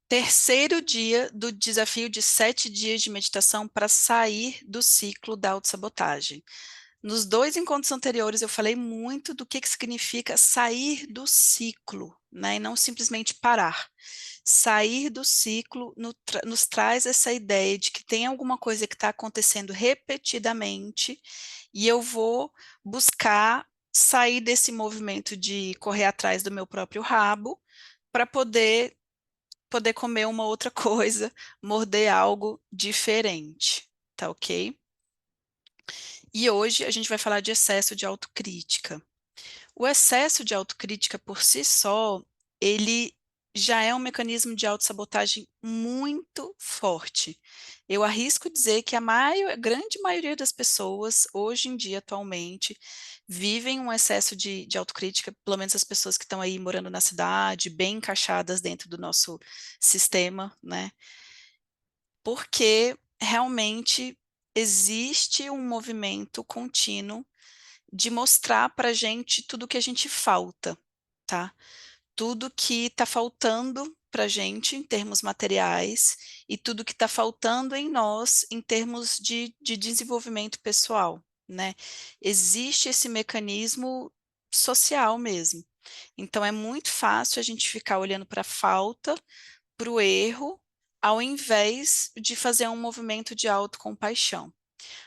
Terceiro dia do desafio de 7 dias de meditação para sair do ciclo da autossabotagem. Nos dois encontros anteriores, eu falei muito do que significa sair do ciclo, né? E não simplesmente parar. Sair do ciclo nos traz essa ideia de que tem alguma coisa que está acontecendo repetidamente e eu vou buscar sair desse movimento de correr atrás do meu próprio rabo para poder comer uma outra coisa, morder algo diferente, tá ok? E hoje a gente vai falar de excesso de autocrítica. O excesso de autocrítica por si só, ele já é um mecanismo de autossabotagem muito forte. Eu arrisco dizer que a grande maioria das pessoas, hoje em dia, atualmente, vivem um excesso de autocrítica, pelo menos as pessoas que estão aí morando na cidade, bem encaixadas dentro do nosso sistema, né? Porque realmente existe um movimento contínuo de mostrar para a gente tudo que a gente falta, tá? Tudo que está faltando para a gente em termos materiais e tudo que está faltando em nós em termos de desenvolvimento pessoal, né? Existe esse mecanismo social mesmo. Então é muito fácil a gente ficar olhando para a falta, para o erro, ao invés de fazer um movimento de autocompaixão.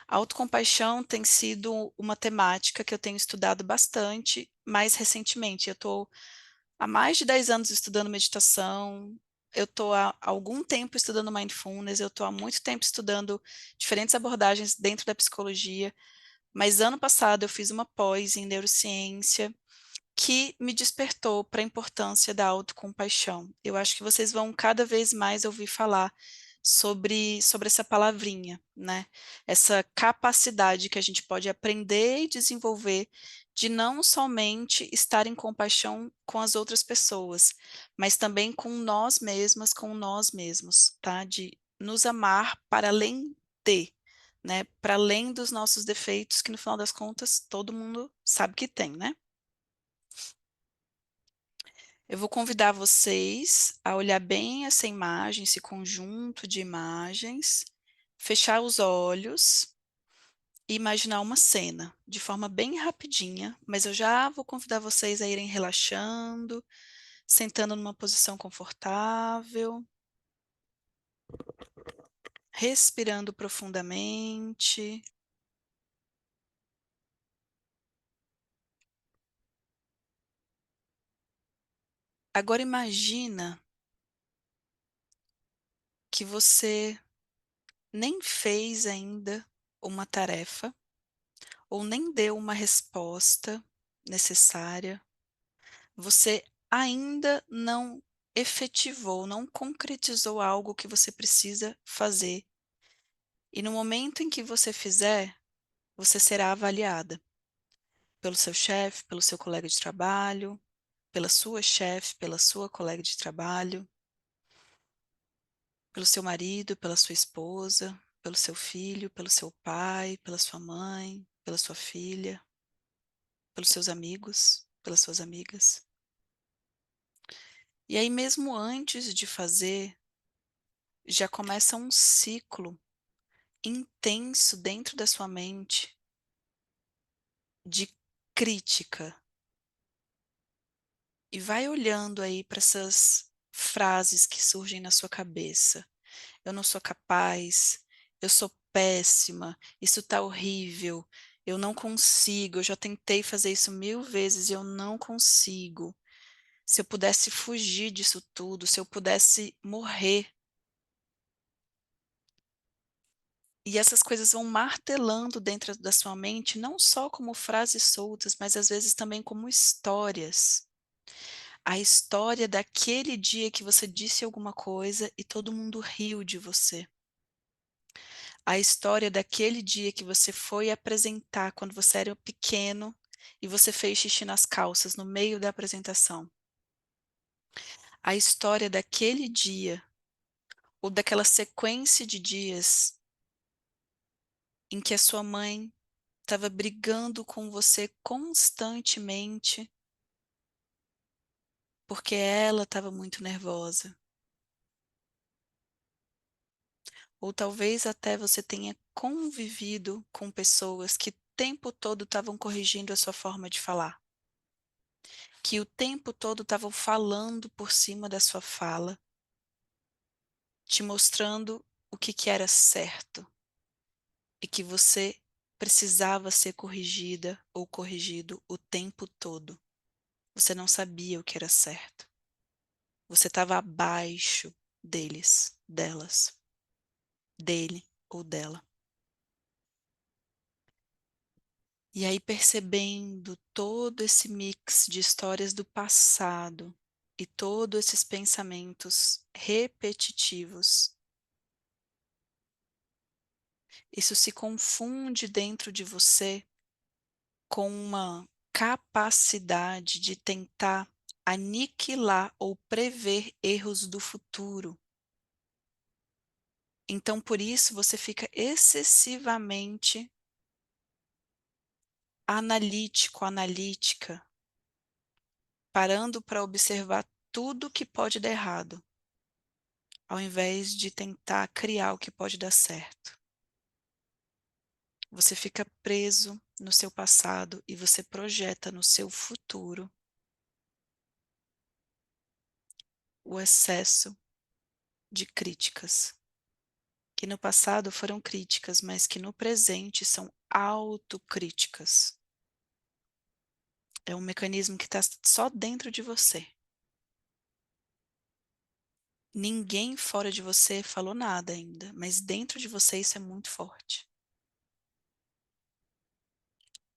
A autocompaixão tem sido uma temática que eu tenho estudado bastante mais recentemente. Eu estou há mais de 10 anos estudando meditação, eu estou há algum tempo estudando mindfulness, eu estou há muito tempo estudando diferentes abordagens dentro da psicologia, mas ano passado eu fiz uma pós em neurociência que me despertou para a importância da autocompaixão. Eu acho que vocês vão cada vez mais ouvir falar sobre essa palavrinha, né? Essa capacidade que a gente pode aprender e desenvolver de não somente estar em compaixão com as outras pessoas, mas também com nós mesmas, com nós mesmos, tá? De nos amar para além de, né? Para além dos nossos defeitos, que no final das contas todo mundo sabe que tem, né? Eu vou convidar vocês a olhar bem essa imagem, esse conjunto de imagens, fechar os olhos e imaginar uma cena de forma bem rapidinha, mas eu já vou convidar vocês a irem relaxando, sentando numa posição confortável, respirando profundamente. Agora imagina que você nem fez ainda uma tarefa ou nem deu uma resposta necessária. Você ainda não efetivou, não concretizou algo que você precisa fazer. E no momento em que você fizer, você será avaliada pelo seu chefe, pelo seu colega de trabalho, pela sua chefe, pela sua colega de trabalho, pelo seu marido, pela sua esposa, pelo seu filho, pelo seu pai, pela sua mãe, pela sua filha, pelos seus amigos, pelas suas amigas. E aí, mesmo antes de fazer, já começa um ciclo intenso dentro da sua mente de crítica. E vai olhando aí para essas frases que surgem na sua cabeça. Eu não sou capaz, eu sou péssima, isso tá horrível, eu não consigo, eu já tentei fazer isso 1000 vezes e eu não consigo. Se eu pudesse fugir disso tudo, se eu pudesse morrer. E essas coisas vão martelando dentro da sua mente, não só como frases soltas, mas às vezes também como histórias. A história daquele dia que você disse alguma coisa e todo mundo riu de você. A história daquele dia que você foi apresentar quando você era pequeno e você fez xixi nas calças no meio da apresentação. A história daquele dia ou daquela sequência de dias em que a sua mãe estava brigando com você constantemente porque ela estava muito nervosa. Ou talvez até você tenha convivido com pessoas que o tempo todo estavam corrigindo a sua forma de falar, que o tempo todo estavam falando por cima da sua fala, te mostrando o que era certo e que você precisava ser corrigida ou corrigido o tempo todo. Você não sabia o que era certo. Você estava abaixo deles, delas, dele ou dela. E aí, percebendo todo esse mix de histórias do passado e todos esses pensamentos repetitivos, isso se confunde dentro de você com uma capacidade de tentar aniquilar ou prever erros do futuro. Então, por isso, você fica excessivamente analítico, analítica, parando para observar tudo que pode dar errado, ao invés de tentar criar o que pode dar certo. Você fica preso no seu passado e você projeta no seu futuro o excesso de críticas, que no passado foram críticas, mas que no presente são autocríticas. É um mecanismo que está só dentro de você. Ninguém fora de você falou nada ainda, mas dentro de você isso é muito forte.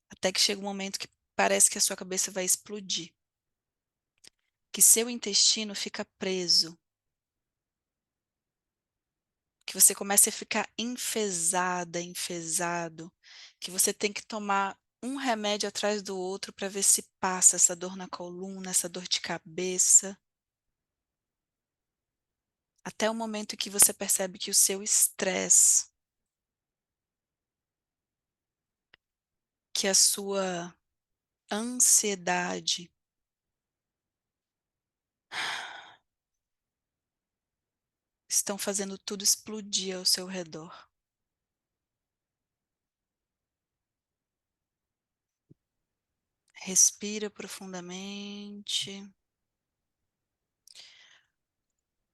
Até que chega um momento que parece que a sua cabeça vai explodir, que seu intestino fica preso, que você começa a ficar enfesada, enfesado, que você tem que tomar um remédio atrás do outro para ver se passa essa dor na coluna, essa dor de cabeça, até o momento que você percebe que o seu estresse, que a sua ansiedade estão fazendo tudo explodir ao seu redor. Respira profundamente.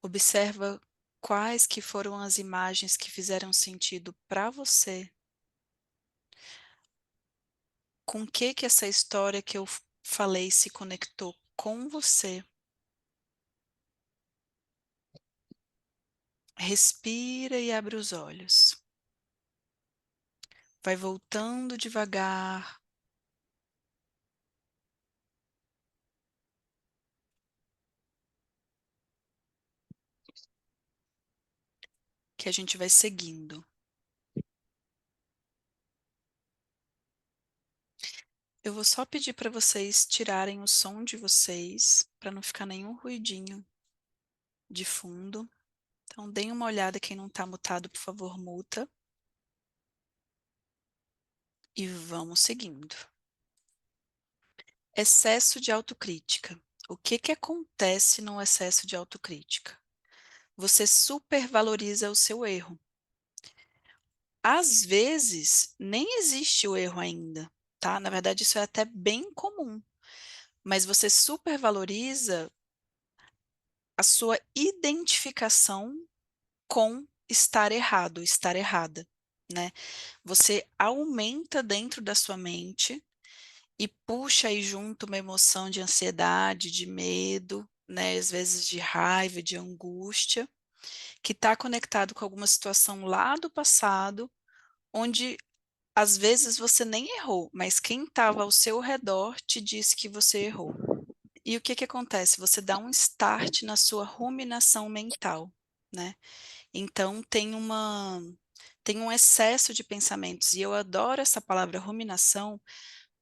Observa quais que foram as imagens que fizeram sentido para você. Com que essa história que eu falei se conectou com você. Respira e abre os olhos. Vai voltando devagar. Que a gente vai seguindo. Eu vou só pedir para vocês tirarem o som de vocês, para não ficar nenhum ruidinho de fundo. Então, deem uma olhada, quem não está mutado, por favor, muta. E vamos seguindo. Excesso de autocrítica. O que acontece no excesso de autocrítica? Você supervaloriza o seu erro. Às vezes, nem existe o erro ainda, tá? Na verdade, isso é até bem comum. Mas você supervaloriza a sua identificação com estar errado, estar errada, né? Você aumenta dentro da sua mente e puxa aí junto uma emoção de ansiedade, de medo, né? Às vezes de raiva, de angústia, que está conectado com alguma situação lá do passado, onde às vezes você nem errou, mas quem estava ao seu redor te disse que você errou. E o que acontece? Você dá um start na sua ruminação mental, né? Então tem um excesso de pensamentos, e eu adoro essa palavra ruminação,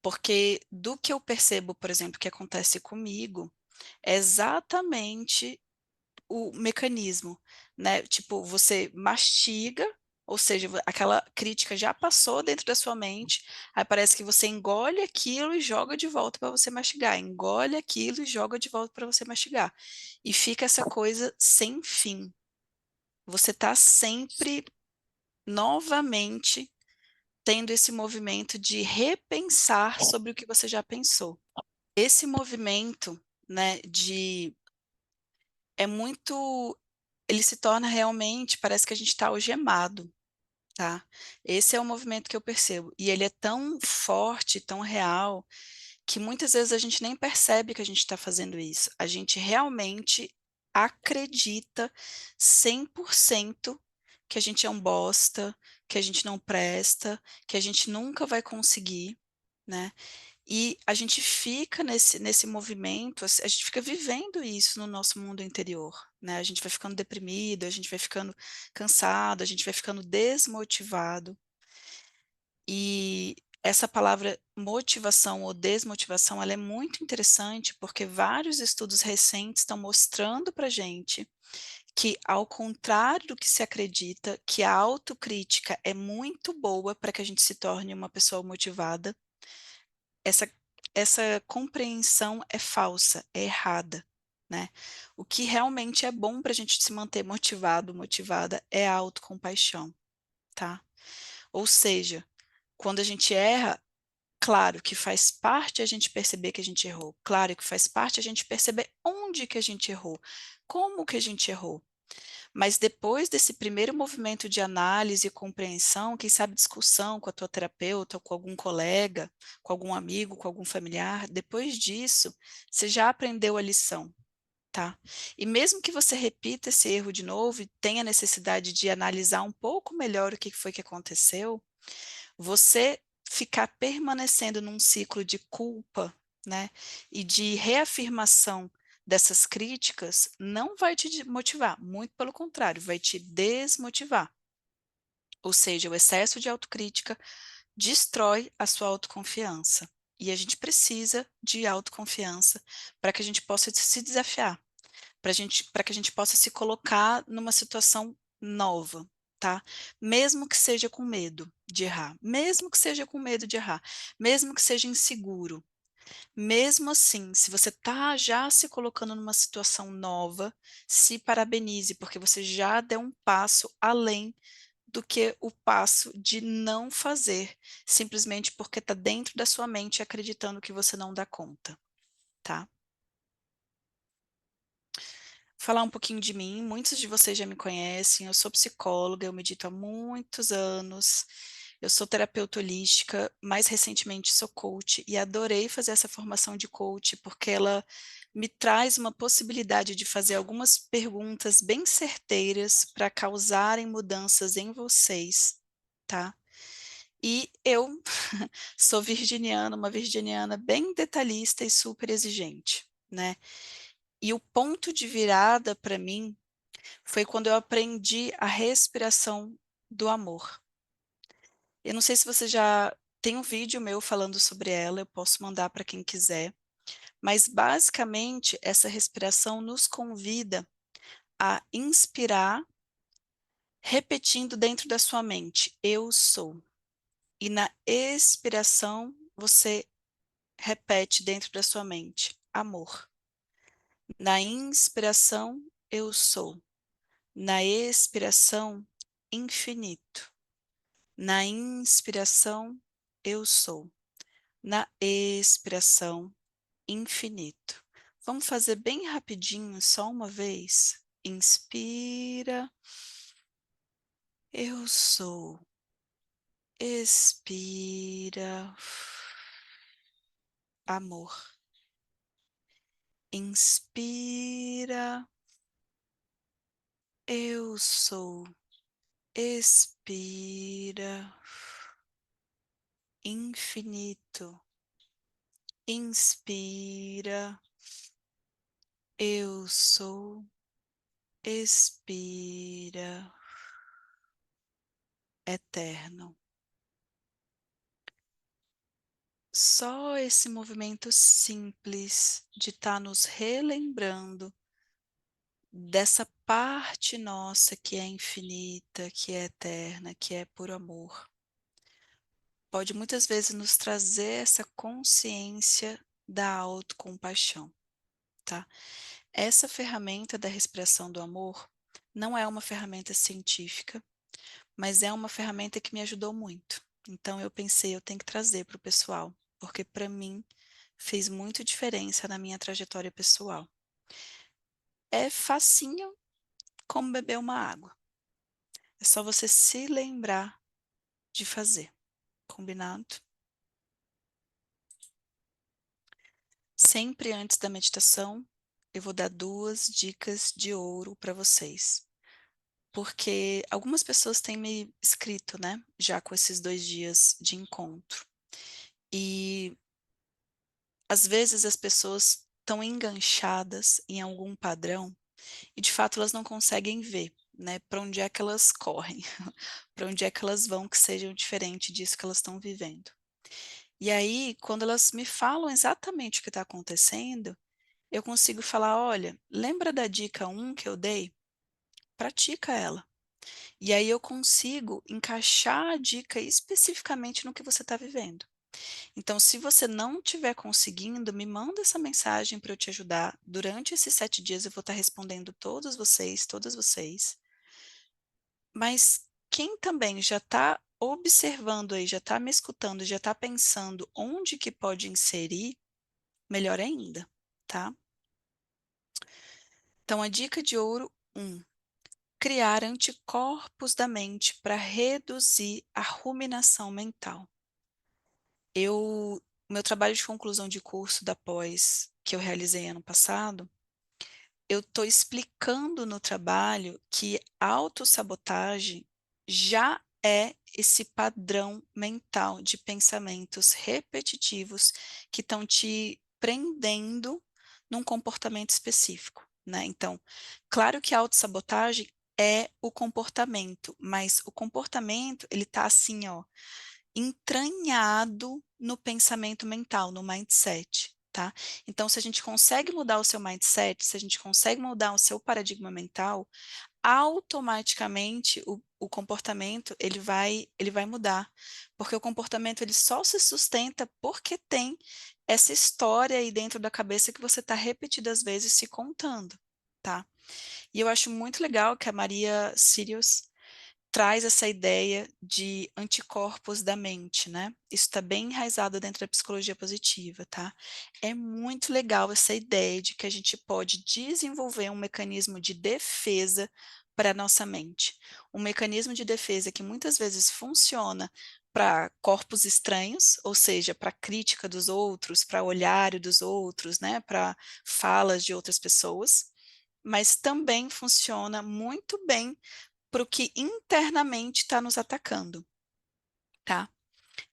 porque do que eu percebo, por exemplo, que acontece comigo, é exatamente o mecanismo, né? Tipo, você mastiga, ou seja, aquela crítica já passou dentro da sua mente, aí parece que você engole aquilo e joga de volta para você mastigar, engole aquilo e joga de volta para você mastigar. E fica essa coisa sem fim. Você está sempre novamente tendo esse movimento de repensar sobre o que você já pensou. Esse movimento, né, de é muito, ele se torna realmente, parece que a gente está algemado, tá? Esse é o movimento que eu percebo. E ele é tão forte, tão real, que muitas vezes a gente nem percebe que a gente está fazendo isso. A gente realmente acredita 100% que a gente é um bosta, que a gente não presta, que a gente nunca vai conseguir, né? E a gente fica nesse movimento, a gente fica vivendo isso no nosso mundo interior, né? A gente vai ficando deprimido, a gente vai ficando cansado, a gente vai ficando desmotivado. E essa palavra motivação ou desmotivação, ela é muito interessante porque vários estudos recentes estão mostrando para gente que, ao contrário do que se acredita, que a autocrítica é muito boa para que a gente se torne uma pessoa motivada, essa, essa compreensão é falsa, é errada, né? O que realmente é bom para a gente se manter motivado, motivada, é a autocompaixão, tá? Ou seja, quando a gente erra, claro que faz parte a gente perceber que a gente errou, claro que faz parte a gente perceber onde que a gente errou, como que a gente errou. Mas depois desse primeiro movimento de análise e compreensão, quem sabe discussão com a tua terapeuta, com algum colega, com algum amigo, com algum familiar, depois disso, você já aprendeu a lição, tá? E mesmo que você repita esse erro de novo e tenha necessidade de analisar um pouco melhor o que foi que aconteceu, você ficar permanecendo num ciclo de culpa, né, e de reafirmação dessas críticas não vai te motivar, muito pelo contrário, vai te desmotivar. Ou seja, o excesso de autocrítica destrói a sua autoconfiança. E a gente precisa de autoconfiança para que a gente possa se desafiar, para que a gente possa se colocar numa situação nova, tá? Mesmo que seja com medo de errar, mesmo que seja com medo de errar, mesmo que seja inseguro, mesmo assim, se você tá já se colocando numa situação nova, se parabenize, porque você já deu um passo além do que o passo de não fazer, simplesmente porque está dentro da sua mente acreditando que você não dá conta, tá? Falar um pouquinho de mim, muitos de vocês já me conhecem, eu sou psicóloga, eu medito há muitos anos, eu sou terapeuta holística, mais recentemente sou coach e adorei fazer essa formação de coach porque ela me traz uma possibilidade de fazer algumas perguntas bem certeiras para causarem mudanças em vocês, tá? E eu sou virginiana, uma virginiana bem detalhista e super exigente, né? E o ponto de virada para mim foi quando eu aprendi a respiração do amor. Eu não sei se você já tem um vídeo meu falando sobre ela, eu posso mandar para quem quiser, mas basicamente essa respiração nos convida a inspirar, repetindo dentro da sua mente, eu sou. E na expiração, você repete dentro da sua mente, amor. Na inspiração, eu sou. Na expiração, infinito. Na inspiração, eu sou. Na expiração, infinito. Vamos fazer bem rapidinho, só uma vez. Inspira, eu sou. Expira, amor. Inspira, eu sou. Expira, infinito. Inspira, eu sou. Expira, eterno. Só esse movimento simples de estar nos relembrando dessa parte nossa que é infinita, que é eterna, que é puro amor, pode muitas vezes nos trazer essa consciência da autocompaixão, tá? Essa ferramenta da respiração do amor não é uma ferramenta científica, mas é uma ferramenta que me ajudou muito. Então eu pensei, eu tenho que trazer para o pessoal, porque para mim fez muito diferença na minha trajetória pessoal. É facinho como beber uma água. É só você se lembrar de fazer, combinado? Sempre antes da meditação, eu vou dar 2 dicas de ouro para vocês. Porque algumas pessoas têm me escrito, né, já com esses 2 dias de encontro. E às vezes as pessoas estão enganchadas em algum padrão e de fato elas não conseguem ver, né, para onde é que elas correm, para onde é que elas vão que sejam diferente disso que elas estão vivendo. E aí, quando elas me falam exatamente o que está acontecendo, eu consigo falar: olha, lembra da dica 1 que eu dei? Pratica ela. E aí eu consigo encaixar a dica especificamente no que você está vivendo. Então, se você não estiver conseguindo, me manda essa mensagem para eu te ajudar. Durante esses 7 dias eu vou estar respondendo todos vocês, todas vocês. Mas quem também já está observando aí, já está me escutando, já está pensando onde que pode inserir, melhor ainda, tá? Então, a dica de ouro 1: criar anticorpos da mente para reduzir a ruminação mental. Meu trabalho de conclusão de curso da pós, que eu realizei ano passado, eu estou explicando no trabalho que a autossabotagem já é esse padrão mental de pensamentos repetitivos que estão te prendendo num comportamento específico, né? Então, claro que a autossabotagem é o comportamento, mas o comportamento, ele tá assim, ó, entranhado no pensamento mental, no mindset, tá? Então, se a gente consegue mudar o seu mindset, se a gente consegue mudar o seu paradigma mental, automaticamente o comportamento ele vai mudar, porque o comportamento ele só se sustenta porque tem essa história aí dentro da cabeça que você está repetidas vezes se contando, tá? E eu acho muito legal que a Maria Sirius traz essa ideia de anticorpos da mente, né? Isso está bem enraizado dentro da psicologia positiva, tá? É muito legal essa ideia de que a gente pode desenvolver um mecanismo de defesa para a nossa mente. Um mecanismo de defesa que muitas vezes funciona para corpos estranhos, ou seja, para crítica dos outros, para olhar dos outros, né? Para falas de outras pessoas, mas também funciona muito bem para o que internamente está nos atacando, tá?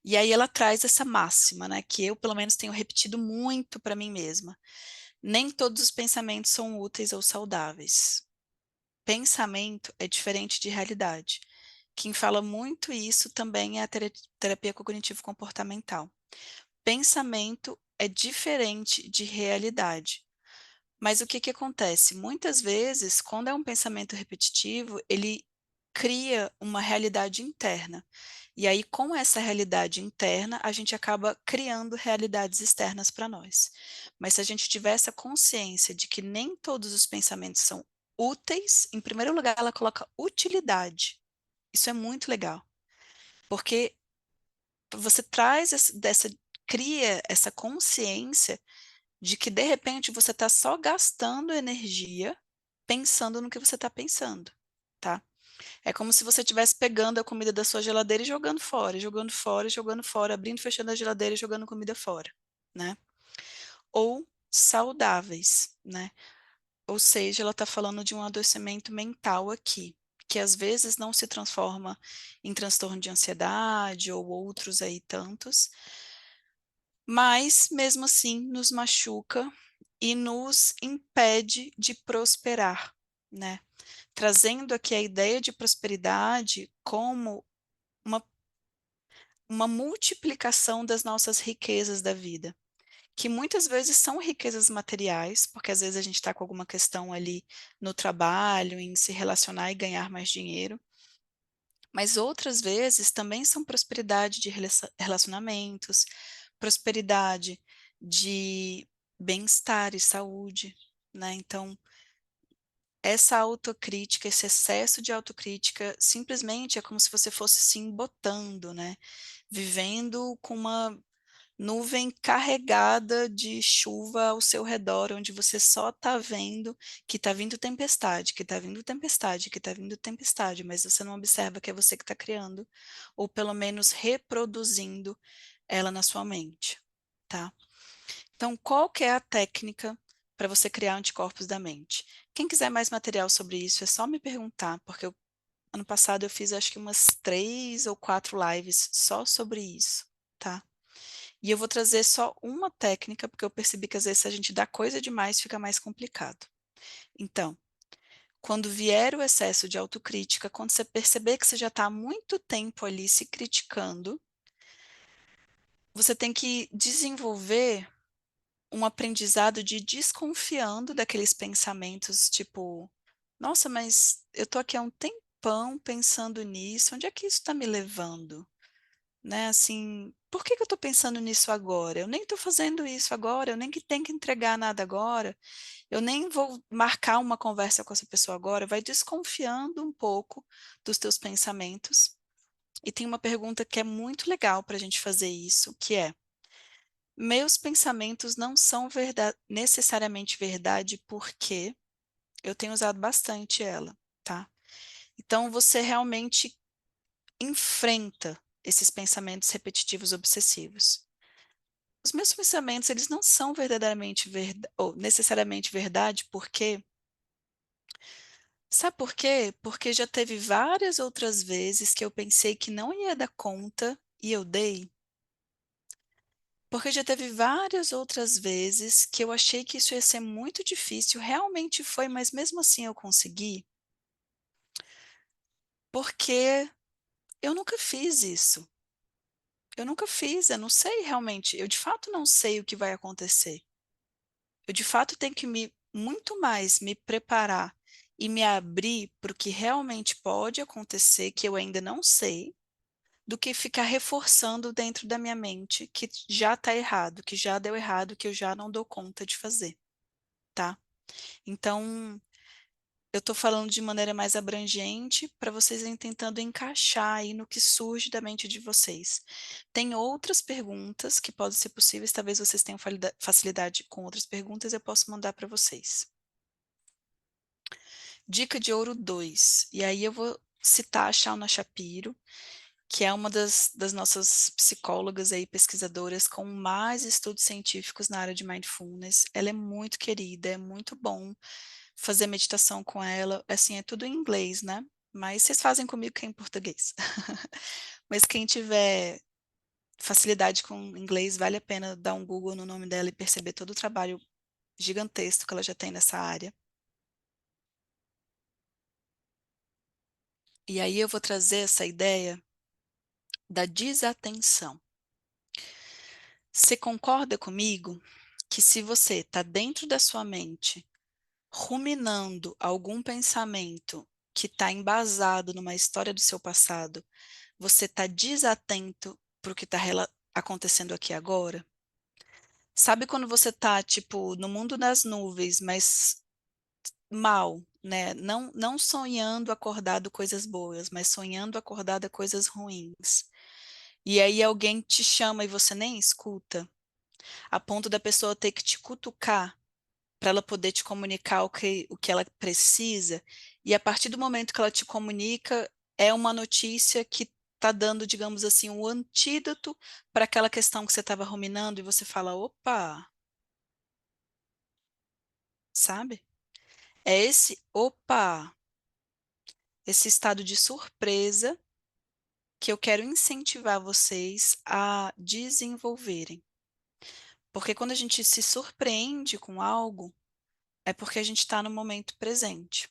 E aí ela traz essa máxima, né, que eu pelo menos tenho repetido muito para mim mesma. Nem todos os pensamentos são úteis ou saudáveis. Pensamento é diferente de realidade. Quem fala muito isso também é a terapia cognitivo-comportamental. Pensamento é diferente de realidade. Mas o que que acontece? Muitas vezes, quando é um pensamento repetitivo, ele cria uma realidade interna. E aí, com essa realidade interna, a gente acaba criando realidades externas para nós. Mas se a gente tiver essa consciência de que nem todos os pensamentos são úteis, em primeiro lugar, ela coloca utilidade. Isso é muito legal, porque você traz cria essa consciência de que de repente você está só gastando energia pensando no que você está pensando, tá? É como se você estivesse pegando a comida da sua geladeira e jogando fora, jogando fora, jogando fora, abrindo e fechando a geladeira e jogando comida fora, né? Ou saudáveis, né? Ou seja, ela está falando de um adoecimento mental aqui, que às vezes não se transforma em transtorno de ansiedade ou outros aí tantos, mas mesmo assim nos machuca e nos impede de prosperar, né? Trazendo aqui a ideia de prosperidade como uma, uma multiplicação das nossas riquezas da vida, que muitas vezes são riquezas materiais, porque às vezes a gente está com alguma questão ali no trabalho, em se relacionar e ganhar mais dinheiro, mas outras vezes também são prosperidade de relacionamentos, prosperidade de bem-estar e saúde, né? Então, essa autocrítica, esse excesso de autocrítica, simplesmente é como se você fosse se embotando, né? Vivendo com uma nuvem carregada de chuva ao seu redor, onde você só está vendo que está vindo tempestade, que está vindo tempestade, que está vindo tempestade, mas você não observa que é você que está criando, ou pelo menos reproduzindo ela na sua mente, tá? Então, qual que é a técnica para você criar anticorpos da mente? Quem quiser mais material sobre isso, é só me perguntar, porque ano passado eu fiz acho que umas 3 ou 4 lives só sobre isso, tá? E eu vou trazer só uma técnica, porque eu percebi que às vezes se a gente dá coisa demais, fica mais complicado. Então, quando vier o excesso de autocrítica, quando você perceber que você já está há muito tempo ali se criticando, você tem que desenvolver um aprendizado de desconfiando daqueles pensamentos, tipo, nossa, mas eu tô aqui há um tempão pensando nisso, onde é que isso está me levando? Né, assim, por que que eu estou pensando nisso agora? Eu nem estou fazendo isso agora, eu nem que tenho que entregar nada agora, eu nem vou marcar uma conversa com essa pessoa agora, vai desconfiando um pouco dos teus pensamentos. E tem uma pergunta que é muito legal para a gente fazer isso, que é: meus pensamentos não são necessariamente verdade porque eu tenho usado bastante ela, tá? Então você realmente enfrenta esses pensamentos repetitivos obsessivos. Os meus pensamentos, eles não são verdadeiramente ou necessariamente verdade, porque sabe por quê? Porque já teve várias outras vezes que eu pensei que não ia dar conta e eu dei. Porque já teve várias outras vezes que eu achei que isso ia ser muito difícil, realmente foi, mas mesmo assim eu consegui, porque eu nunca fiz isso. Eu nunca fiz, eu não sei realmente, eu de fato não sei o que vai acontecer. Eu de fato tenho que muito mais me preparar e me abrir para o que realmente pode acontecer, que eu ainda não sei, do que ficar reforçando dentro da minha mente que já está errado, que já deu errado, que eu já não dou conta de fazer, tá? Então, eu estou falando de maneira mais abrangente para vocês irem tentando encaixar aí no que surge da mente de vocês. Tem outras perguntas que podem ser possíveis, talvez vocês tenham facilidade com outras perguntas, eu posso mandar para vocês. Dica de ouro 2. E aí eu vou citar a Shauna Shapiro, que é uma das nossas psicólogas aí, pesquisadoras com mais estudos científicos na área de mindfulness. Ela é muito querida, é muito bom fazer meditação com ela. Assim, é tudo em inglês, né? Mas vocês fazem comigo que é em português. Mas quem tiver facilidade com inglês, vale a pena dar um Google no nome dela e perceber todo o trabalho gigantesco que ela já tem nessa área. E aí eu vou trazer essa ideia da desatenção. Você concorda comigo que se você está dentro da sua mente, ruminando algum pensamento que está embasado numa história do seu passado, você está desatento para o que está acontecendo aqui agora? Sabe quando você está, tipo, no mundo das nuvens, mas mal, né? Não sonhando acordado coisas boas, mas sonhando acordado coisas ruins. E aí alguém te chama e você nem escuta, a ponto da pessoa ter que te cutucar para ela poder te comunicar o que ela precisa, e a partir do momento que ela te comunica, é uma notícia que está dando, digamos assim, um antídoto para aquela questão que você estava ruminando, e você fala, opa, sabe? É esse opa, esse estado de surpresa que eu quero incentivar vocês a desenvolverem. Porque quando a gente se surpreende com algo, é porque a gente está no momento presente.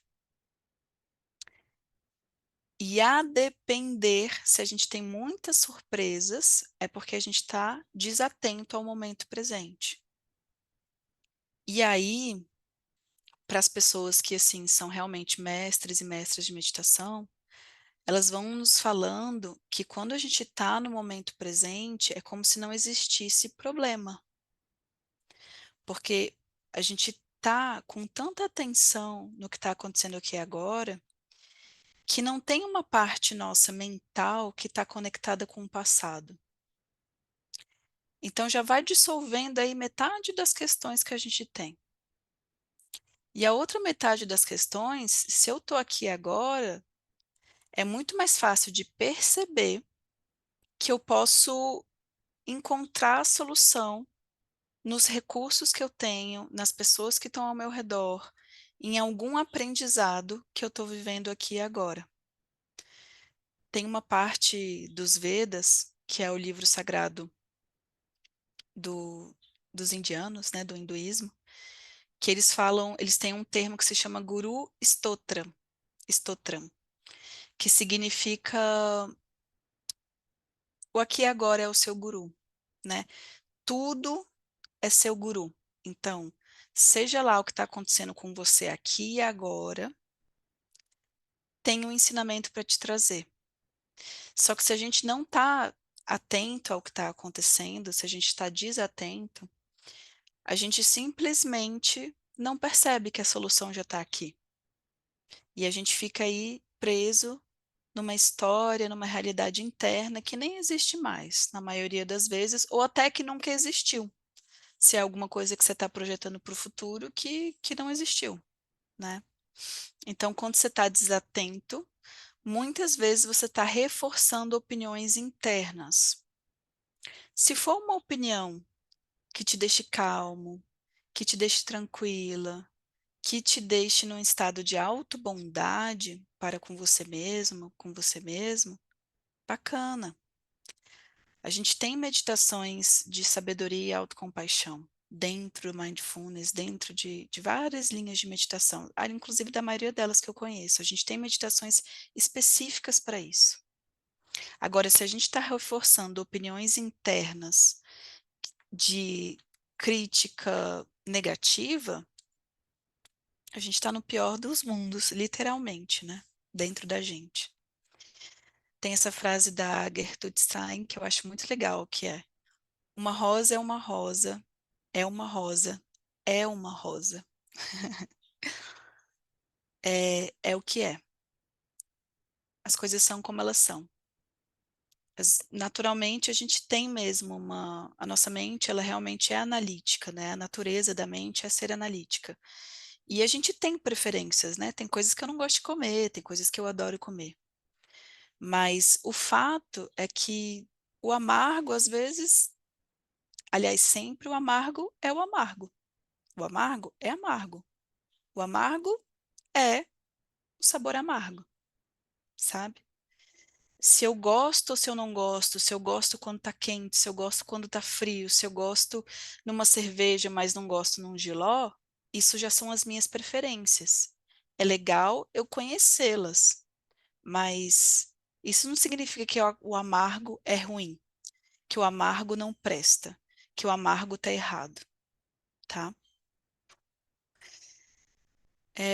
E a depender, se a gente tem muitas surpresas, é porque a gente está desatento ao momento presente. E aí, para as pessoas que assim são realmente mestres e mestras de meditação, elas vão nos falando que quando a gente está no momento presente, é como se não existisse problema, porque a gente tá com tanta atenção no que está acontecendo aqui agora, que não tem uma parte nossa mental que está conectada com o passado. Então já vai dissolvendo aí metade das questões que a gente tem. E a outra metade das questões, se eu estou aqui agora, é muito mais fácil de perceber que eu posso encontrar a solução nos recursos que eu tenho, nas pessoas que estão ao meu redor, em algum aprendizado que eu estou vivendo aqui e agora. Tem uma parte dos Vedas, que é o livro sagrado do, dos indianos, né, do hinduísmo, que eles falam, eles têm um termo que se chama Guru Stotram, que significa o aqui e agora é o seu guru, né? Tudo é seu guru. Então, seja lá o que está acontecendo com você aqui e agora, tem um ensinamento para te trazer. Só que se a gente não está atento ao que está acontecendo, se a gente está desatento, a gente simplesmente não percebe que a solução já está aqui. E a gente fica aí preso numa história, numa realidade interna que nem existe mais, na maioria das vezes, ou até que nunca existiu. Se é alguma coisa que você está projetando para o futuro que não existiu, né? Então, quando você está desatento, muitas vezes você está reforçando opiniões internas. Se for uma opinião que te deixe calmo, que te deixe tranquila, que te deixe num estado de autobondade para com você mesmo, com você mesmo, bacana. A gente tem meditações de sabedoria e autocompaixão dentro do mindfulness, dentro de várias linhas de meditação, inclusive da maioria delas que eu conheço. A gente tem meditações específicas para isso. Agora, se a gente está reforçando opiniões internas de crítica negativa, a gente está no pior dos mundos, literalmente, né? Dentro da gente. Tem essa frase da Gertrude Stein que eu acho muito legal, que é: uma rosa é uma rosa, é uma rosa, é uma rosa. É o que é. As coisas são como elas são. Naturalmente, a gente tem mesmo uma. A nossa mente, ela realmente é analítica, né? A natureza da mente é ser analítica. E a gente tem preferências, né? Tem coisas que eu não gosto de comer, tem coisas que eu adoro comer. Mas o fato é que o amargo, às vezes, aliás, sempre o amargo é o amargo. O amargo é amargo. O amargo é o sabor amargo, sabe? Se eu gosto ou se eu não gosto, se eu gosto quando tá quente, se eu gosto quando tá frio, se eu gosto numa cerveja, mas não gosto num jiló, isso já são as minhas preferências. É legal eu conhecê-las, mas isso não significa que o amargo é ruim, que o amargo não presta, que o amargo tá errado, tá?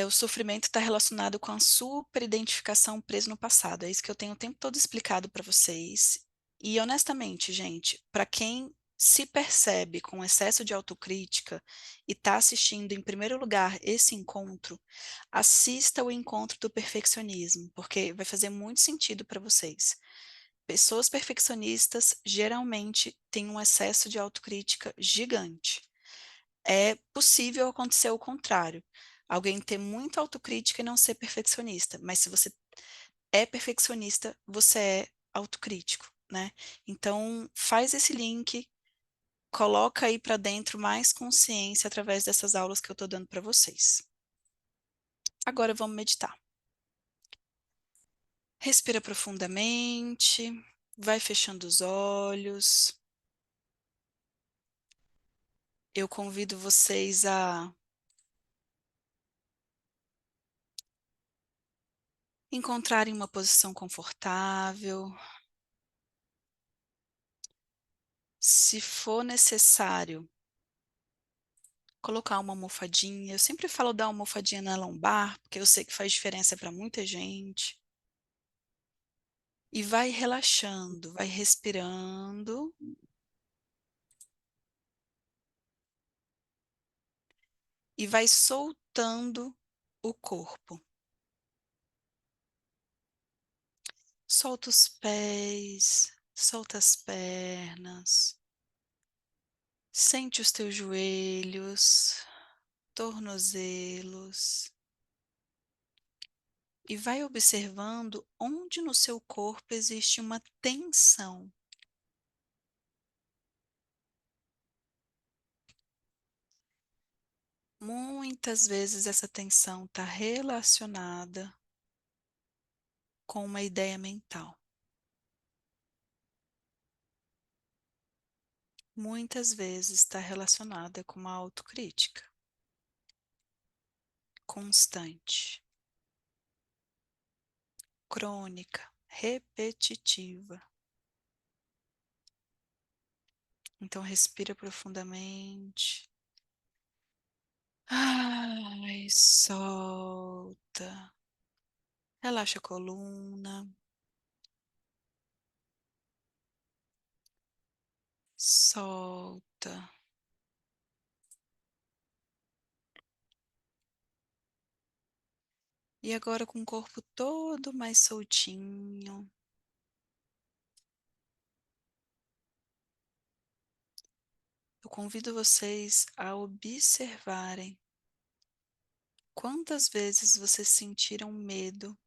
O sofrimento está relacionado com a superidentificação presa no passado. É isso que eu tenho o tempo todo explicado para vocês. E honestamente, gente, para quem se percebe com excesso de autocrítica e está assistindo em primeiro lugar esse encontro, assista o encontro do perfeccionismo, porque vai fazer muito sentido para vocês. Pessoas perfeccionistas geralmente têm um excesso de autocrítica gigante. É possível acontecer o contrário. Alguém ter muita autocrítica e não ser perfeccionista. Mas se você é perfeccionista, você é autocrítico, né? Então, faz esse link, coloca aí para dentro mais consciência através dessas aulas que eu estou dando para vocês. Agora vamos meditar. Respira profundamente, vai fechando os olhos. Eu convido vocês a encontrarem uma posição confortável. Se for necessário, colocar uma almofadinha. Eu sempre falo dar uma almofadinha na lombar, porque eu sei que faz diferença para muita gente. E vai relaxando, vai respirando. e vai soltando o corpo. Solta os pés, solta as pernas, sente os teus joelhos, tornozelos e vai observando onde no seu corpo existe uma tensão. Muitas vezes essa tensão está relacionada com uma ideia mental. Muitas vezes está relacionada com uma autocrítica constante, crônica, repetitiva. Então respira profundamente. Ai, solta. Relaxa a coluna. Solta. E agora com o corpo todo mais soltinho. Eu convido vocês a observarem quantas vezes vocês sentiram medo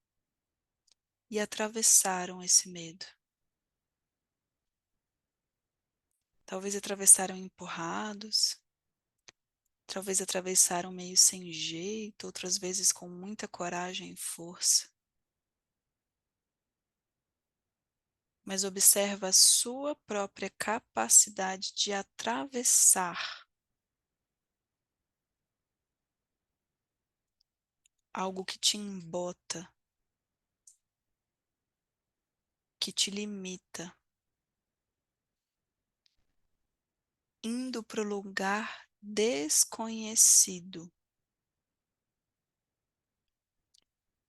e atravessaram esse medo. Talvez atravessaram empurrados, talvez atravessaram meio sem jeito, outras vezes com muita coragem e força. Mas observa a sua própria capacidade de atravessar algo que te embota, que te limita, indo para o lugar desconhecido,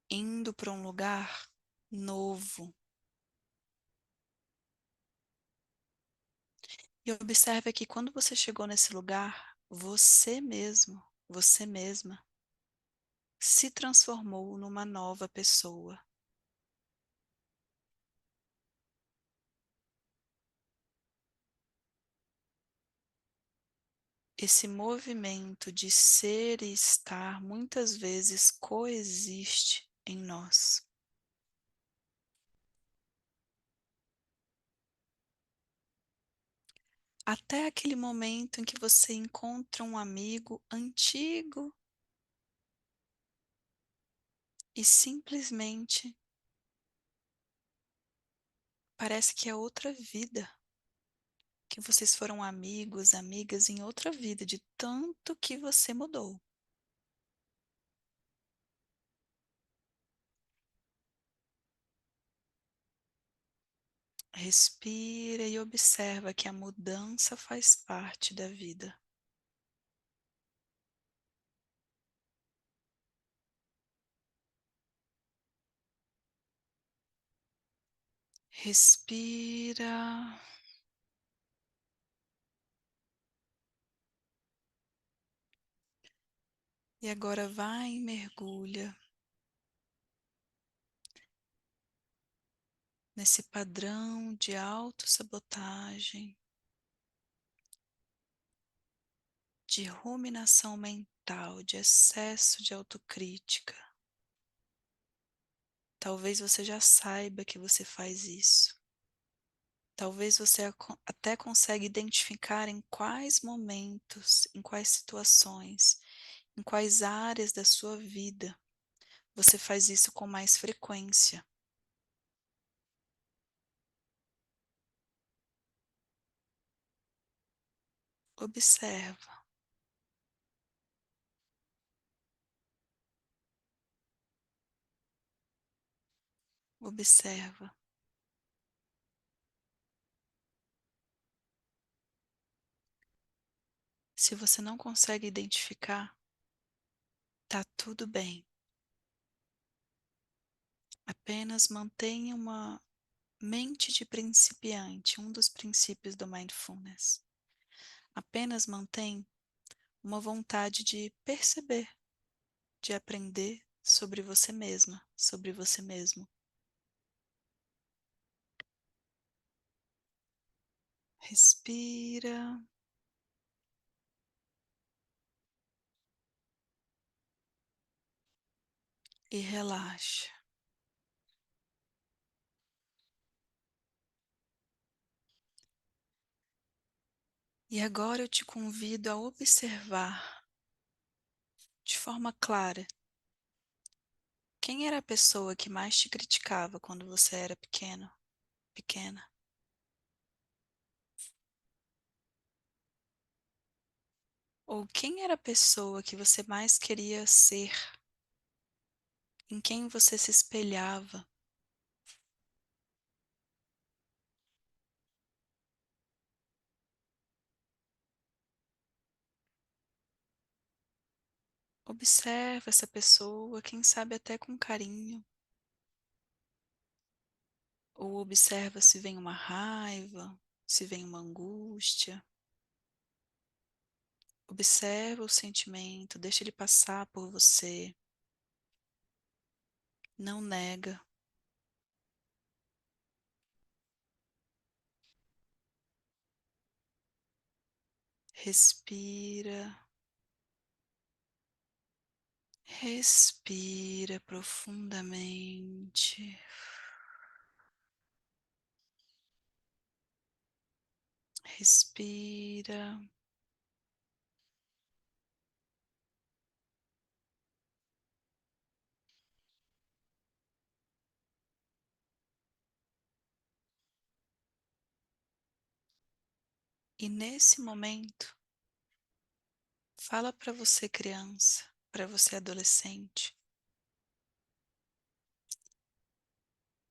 indo para um lugar novo. E observe que quando você chegou nesse lugar, você mesmo, você mesma, se transformou numa nova pessoa. Esse movimento de ser e estar muitas vezes coexiste em nós. Até aquele momento em que você encontra um amigo antigo e simplesmente parece que é outra vida, que vocês foram amigos, amigas em outra vida, de tanto que você mudou. Respira e observa que a mudança faz parte da vida. Respira. E agora vai e mergulha nesse padrão de autossabotagem, de ruminação mental, de excesso de autocrítica. Talvez você já saiba que você faz isso. Talvez você até consiga identificar em quais momentos, em quais situações, em quais áreas da sua vida você faz isso com mais frequência. Observa, observa. Se você não consegue identificar, tá tudo bem. Apenas mantenha uma mente de principiante, um dos princípios do mindfulness. Apenas mantém uma vontade de perceber, de aprender sobre você mesma, sobre você mesmo. Respira e relaxa. E agora eu te convido a observar de forma clara quem era a pessoa que mais te criticava quando você era pequeno, pequena. Ou quem era a pessoa que você mais queria ser, em quem você se espelhava. Observa essa pessoa, quem sabe até com carinho. Ou observa se vem uma raiva, se vem uma angústia. Observa o sentimento, deixa ele passar por você. Não nega. Respira. Respira profundamente. Respira. E nesse momento, fala para você, criança, para você, adolescente,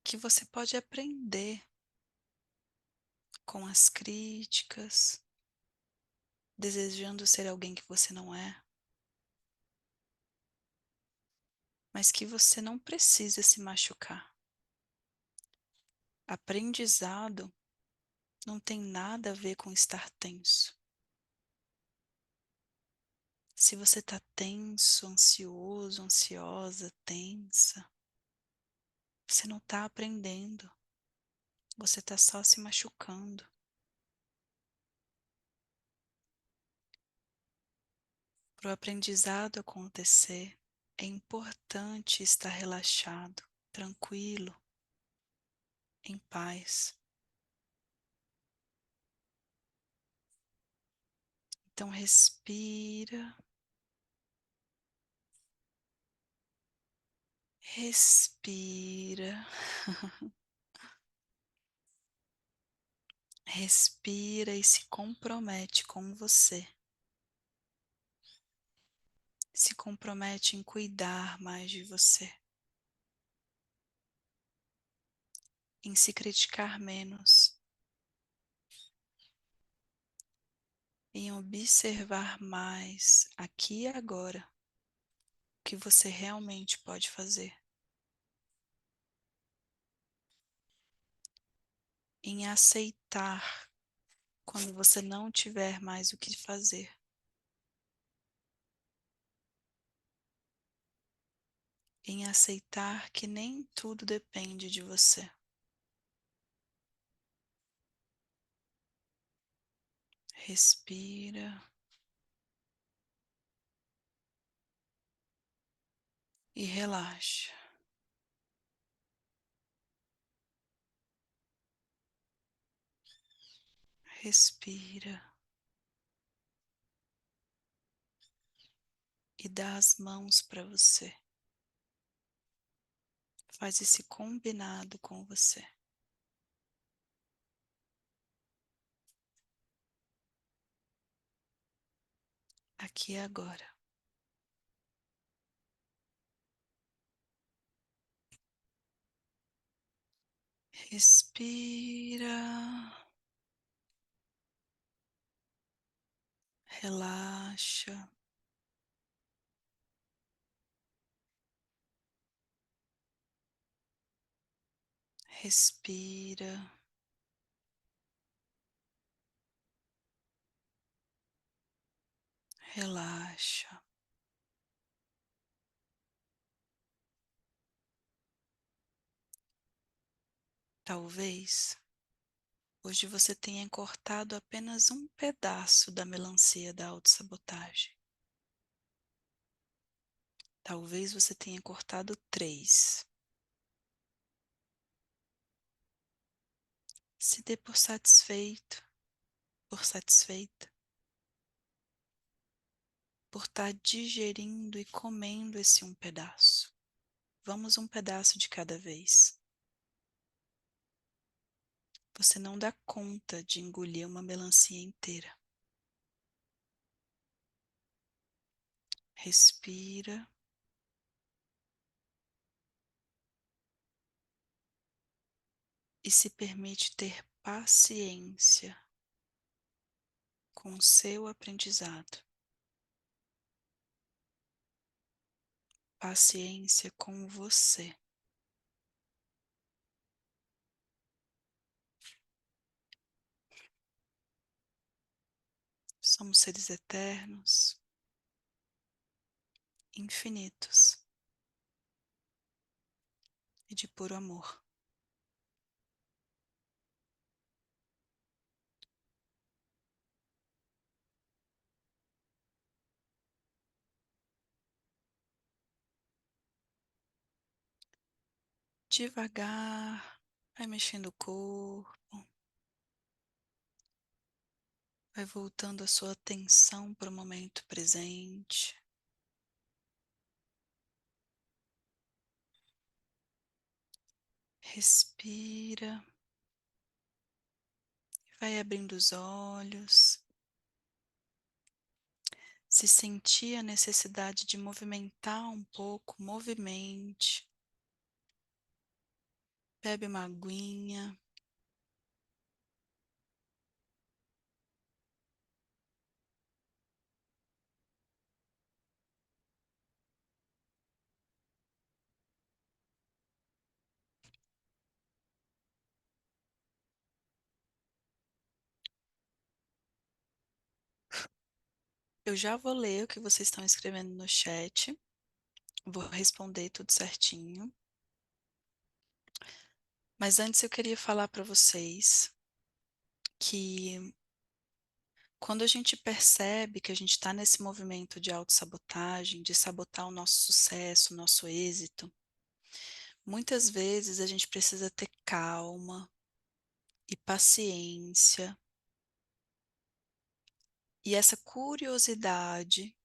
que você pode aprender com as críticas, desejando ser alguém que você não é, mas que você não precisa se machucar. Aprendizado não tem nada a ver com estar tenso. Se você está tenso, ansioso, ansiosa, tensa, você não está aprendendo, você está só se machucando. Para o aprendizado acontecer, é importante estar relaxado, tranquilo, em paz. Então respira, respira, respira e se compromete com você. Se compromete em cuidar mais de você, em se criticar menos, em observar mais aqui e agora o que você realmente pode fazer, em aceitar quando você não tiver mais o que fazer, em aceitar que nem tudo depende de você. Respira e relaxa. Respira e dá as mãos para você. Faz esse combinado com você. Aqui e agora. Respira. Relaxa. Respira. Relaxa. Talvez hoje você tenha cortado apenas um pedaço da melancia da autossabotagem. Talvez você tenha cortado 3. Se dê por satisfeito, por satisfeita, por estar digerindo e comendo esse um pedaço. Vamos um pedaço de cada vez. Você não dá conta de engolir uma melancia inteira. Respira. E se permite ter paciência com o seu aprendizado. Paciência com você. Somos seres eternos, infinitos e de puro amor. Devagar, vai mexendo o corpo, vai voltando a sua atenção para o momento presente. Respira, vai abrindo os olhos. Se sentir a necessidade de movimentar um pouco, movimente. Bebe uma aguinha. Eu já vou ler o que vocês estão escrevendo no chat. Vou responder tudo certinho. Mas antes eu queria falar para vocês que quando a gente percebe que a gente está nesse movimento de autossabotagem, de sabotar o nosso sucesso, o nosso êxito, muitas vezes a gente precisa ter calma e paciência e essa curiosidade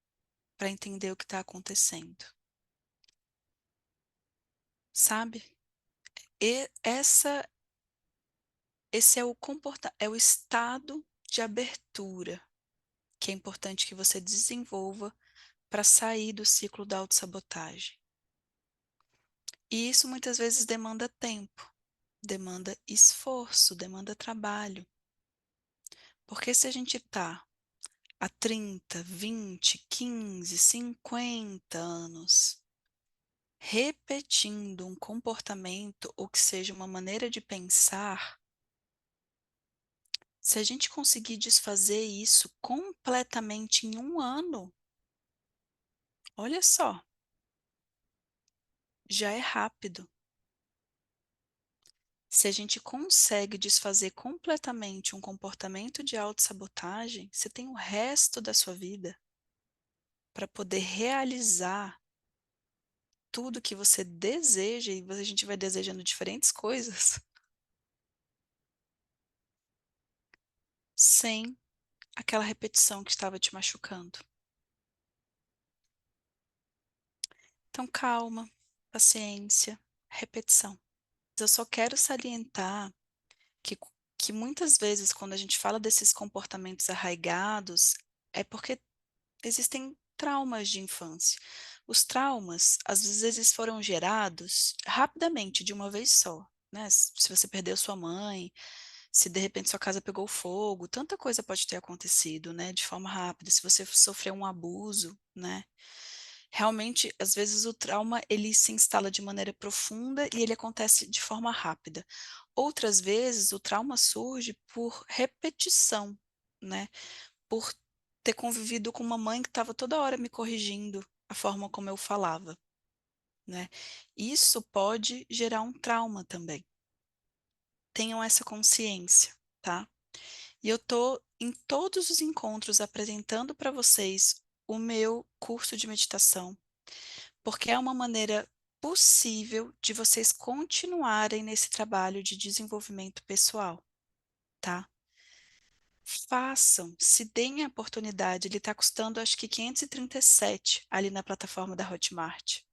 para entender o que está acontecendo, sabe? E esse é é o estado de abertura que é importante que você desenvolva para sair do ciclo da autossabotagem. E isso muitas vezes demanda tempo, demanda esforço, demanda trabalho. Porque se a gente está há 30, 20, 15, 50 anos repetindo um comportamento ou que seja uma maneira de pensar, se a gente conseguir desfazer isso completamente em um ano, olha só, já é rápido. Se a gente consegue desfazer completamente um comportamento de autossabotagem, você tem o resto da sua vida para poder realizar tudo que você deseja, e a gente vai desejando diferentes coisas, sem aquela repetição que estava te machucando. Então, calma, paciência, repetição. Eu só quero salientar que, que muitas vezes, quando a gente fala desses comportamentos arraigados, é porque existem traumas de infância. Os traumas, às vezes, eles foram gerados rapidamente, de uma vez só, né? Se você perdeu sua mãe, se de repente sua casa pegou fogo, tanta coisa pode ter acontecido, né? De forma rápida. Se você sofreu um abuso, né? Realmente, às vezes o trauma ele se instala de maneira profunda e ele acontece de forma rápida. Outras vezes o trauma surge por repetição, né? Por ter convivido com uma mãe que estava toda hora me corrigindo a forma como eu falava, né. Isso pode gerar um trauma também. Tenham essa consciência, tá. E eu tô em todos os encontros apresentando para vocês o meu curso de meditação, porque é uma maneira possível de vocês continuarem nesse trabalho de desenvolvimento pessoal, tá. Façam, se deem a oportunidade, ele está custando acho que 537 ali na plataforma da Hotmart.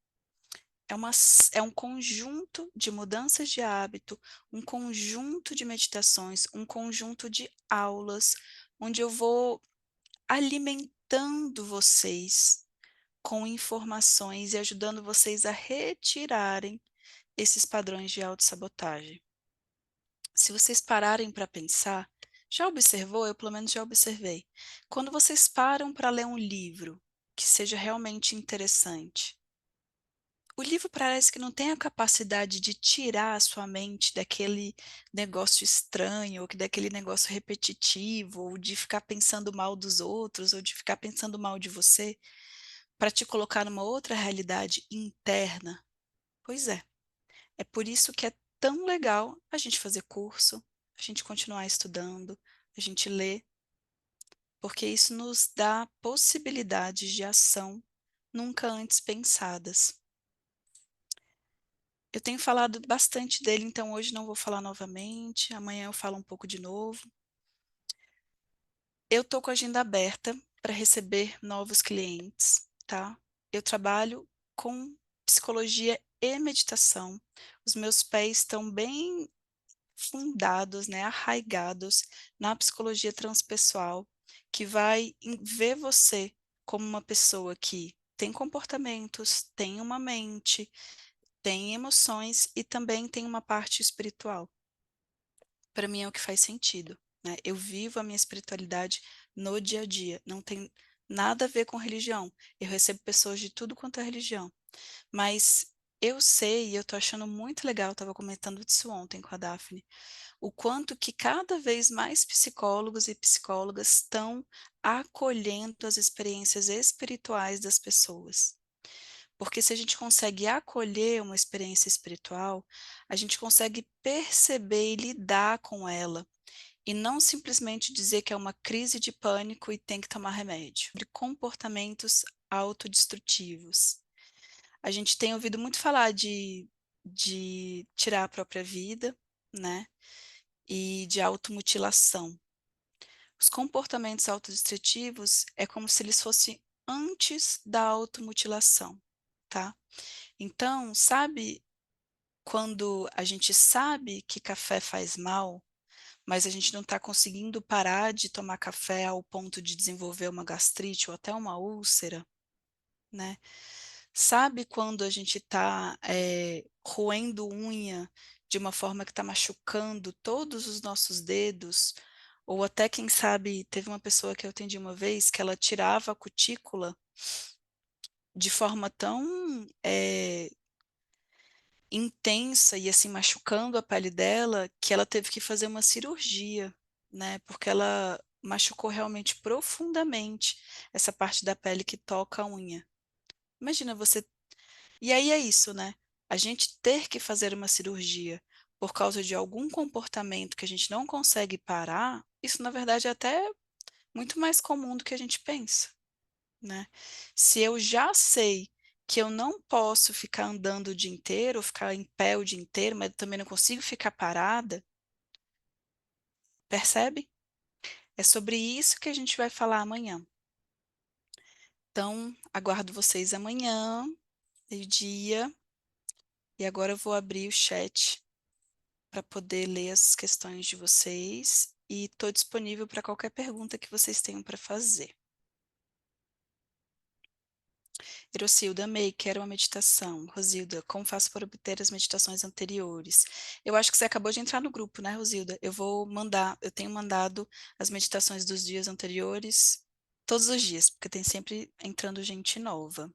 É um conjunto de mudanças de hábito, um conjunto de meditações, um conjunto de aulas, onde eu vou alimentando vocês com informações e ajudando vocês a retirarem esses padrões de autossabotagem. Se vocês pararem para pensar, já observou? Eu pelo menos já observei. Quando vocês param para ler um livro que seja realmente interessante, o livro parece que não tem a capacidade de tirar a sua mente daquele negócio estranho, ou que daquele negócio repetitivo, ou de ficar pensando mal dos outros, ou de ficar pensando mal de você, para te colocar numa outra realidade interna. Pois é por isso que é tão legal a gente fazer curso, a gente continuar estudando, a gente ler, porque isso nos dá possibilidades de ação nunca antes pensadas. Eu tenho falado bastante dele, então hoje não vou falar novamente, amanhã eu falo um pouco de novo. Eu estou com a agenda aberta para receber novos clientes, tá? Eu trabalho com psicologia e meditação. Os meus pés estão bem fundados, né, arraigados na psicologia transpessoal, que vai ver você como uma pessoa que tem comportamentos, tem uma mente, tem emoções e também tem uma parte espiritual. Para mim é o que faz sentido, né? Eu vivo a minha espiritualidade no dia a dia, não tem nada a ver com religião. Eu recebo pessoas de tudo quanto é religião, mas eu sei, e eu tô achando muito legal, eu estava comentando disso ontem com a Daphne, o quanto que cada vez mais psicólogos e psicólogas estão acolhendo as experiências espirituais das pessoas. Porque se a gente consegue acolher uma experiência espiritual, a gente consegue perceber e lidar com ela, e não simplesmente dizer que é uma crise de pânico e tem que tomar remédio. De comportamentos autodestrutivos. A gente tem ouvido muito falar de tirar a própria vida, né? E de automutilação. Os comportamentos autodestrutivos é como se eles fossem antes da automutilação, tá? Então, sabe quando a gente sabe que café faz mal, mas a gente não está conseguindo parar de tomar café ao ponto de desenvolver uma gastrite ou até uma úlcera, né? Sabe quando a gente está roendo unha de uma forma que está machucando todos os nossos dedos? Ou até, quem sabe, teve uma pessoa que eu atendi uma vez que ela tirava a cutícula de forma tão intensa e assim machucando a pele dela, que ela teve que fazer uma cirurgia, né? Porque ela machucou realmente profundamente essa parte da pele que toca a unha. Imagina você. E aí é isso, né? A gente ter que fazer uma cirurgia por causa de algum comportamento que a gente não consegue parar, isso na verdade é até muito mais comum do que a gente pensa, né? Se eu já sei que eu não posso ficar andando o dia inteiro, ou ficar em pé o dia inteiro, mas também não consigo ficar parada, percebe? É sobre isso que a gente vai falar amanhã. Então, aguardo vocês amanhã, meio-dia, e agora eu vou abrir o chat para poder ler as questões de vocês e estou disponível para qualquer pergunta que vocês tenham para fazer. Erocilda, amei, quero uma meditação. Rosilda, como faço para obter as meditações anteriores? Eu acho que você acabou de entrar no grupo, né, Rosilda? Eu vou mandar, eu tenho mandado as meditações dos dias anteriores todos os dias, porque tem sempre entrando gente nova.